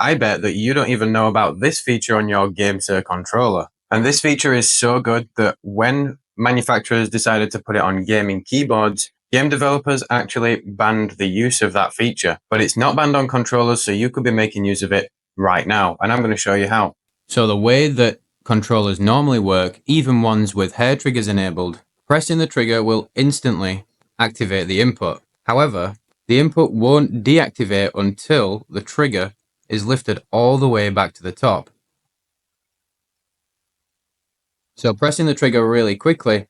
I bet that you don't even know about this feature on your GameSir controller. And this feature is so good that when manufacturers decided to put it on gaming keyboards, game developers actually banned the use of that feature. But it's not banned on controllers, so you could be making use of it right now. And I'm going to show you how. So the way that controllers normally work, even ones with hair triggers enabled, pressing the trigger will instantly activate the input. However, the input won't deactivate until the trigger is lifted all the way back to the top. So pressing the trigger really quickly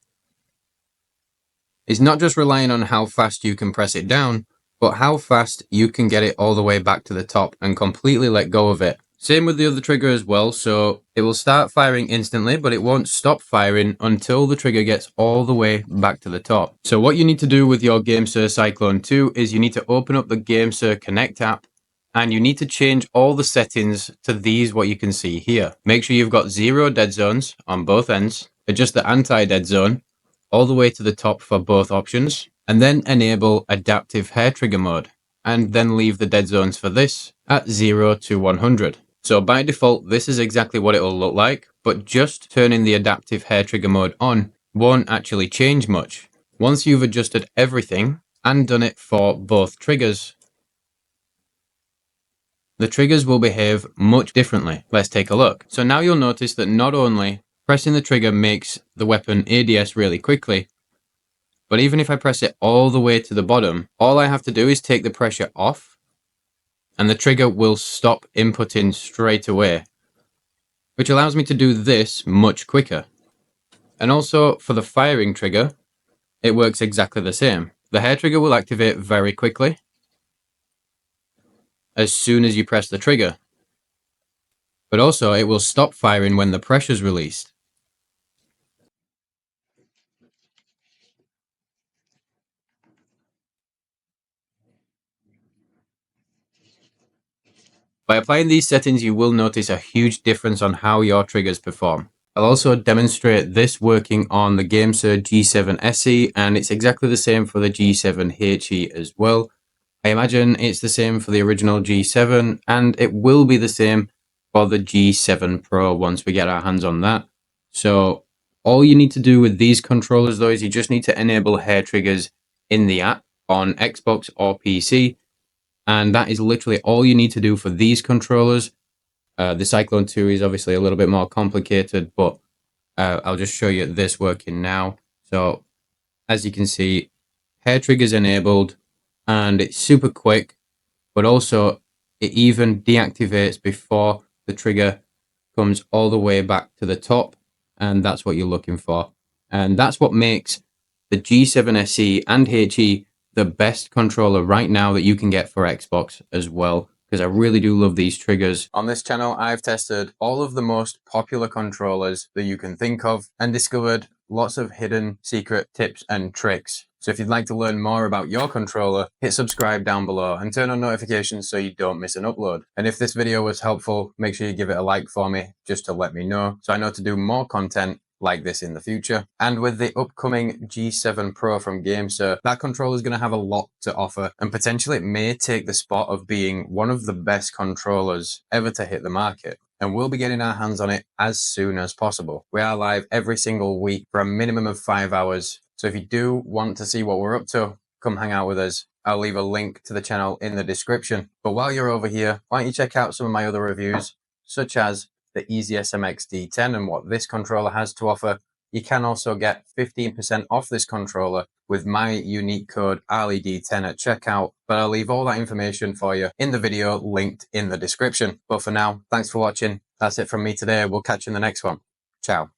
is not just relying on how fast you can press it down, but how fast you can get it all the way back to the top and completely let go of it. Same with the other trigger as well, so it will start firing instantly, but it won't stop firing until the trigger gets all the way back to the top. So what you need to do with your GameSir Cyclone 2 is you need to open up the GameSir Connect app, and you need to change all the settings to these, what you can see here. Make sure you've got 0 dead zones on both ends, adjust the anti-dead zone all the way to the top for both options, and then enable adaptive hair trigger mode, and then leave the dead zones for this at 0 to 100. So by default, this is exactly what it will look like, but just turning the adaptive hair trigger mode on won't actually change much. Once you've adjusted everything and done it for both triggers, the triggers will behave much differently. Let's take a look. So now you'll notice that not only pressing the trigger makes the weapon ADS really quickly, but even if I press it all the way to the bottom, all I have to do is take the pressure off and the trigger will stop inputting straight away, which allows me to do this much quicker. And also for the firing trigger, it works exactly the same. The hair trigger will activate very quickly as soon as you press the trigger, but also it will stop firing when the pressure is released. By applying these settings, you will notice a huge difference on how your triggers perform. I'll also demonstrate this working on the GameSir G7 SE, and it's exactly the same for the G7 HE as well. I imagine it's the same for the original G7, and it will be the same for the G7 Pro once we get our hands on that. So all you need to do with these controllers though is you just need to enable hair triggers in the app on Xbox or PC, and that is literally all you need to do for these controllers. The Cyclone 2 is obviously a little bit more complicated, but I'll just show you this working now. So as you can see, hair triggers enabled, and it's super quick, but also it even deactivates before the trigger comes all the way back to the top, and that's what you're looking for. And that's what makes the G7 SE and HE the best controller right now that you can get for Xbox as well, because I really do love these triggers. On this channel, I've tested all of the most popular controllers that you can think of and discovered lots of hidden secret tips and tricks. So if you'd like to learn more about your controller, hit subscribe down below and turn on notifications so you don't miss an upload. And if this video was helpful, make sure you give it a like for me just to let me know so I know to do more content like this in the future. And with the upcoming G7 Pro from GameSir, that controller is going to have a lot to offer, and potentially it may take the spot of being one of the best controllers ever to hit the market. And we'll be getting our hands on it as soon as possible. We are live every single week for a minimum of 5 hours. So if you do want to see what we're up to, come hang out with us. I'll leave a link to the channel in the description. But while you're over here, why don't you check out some of my other reviews, such as the Easy SMX D10 and what this controller has to offer. You can also get 15% off this controller with my unique code AliD10 at checkout, but I'll leave all that information for you in the video linked in the description. But for now, thanks for watching. That's it from me today. We'll catch you in the next one. Ciao.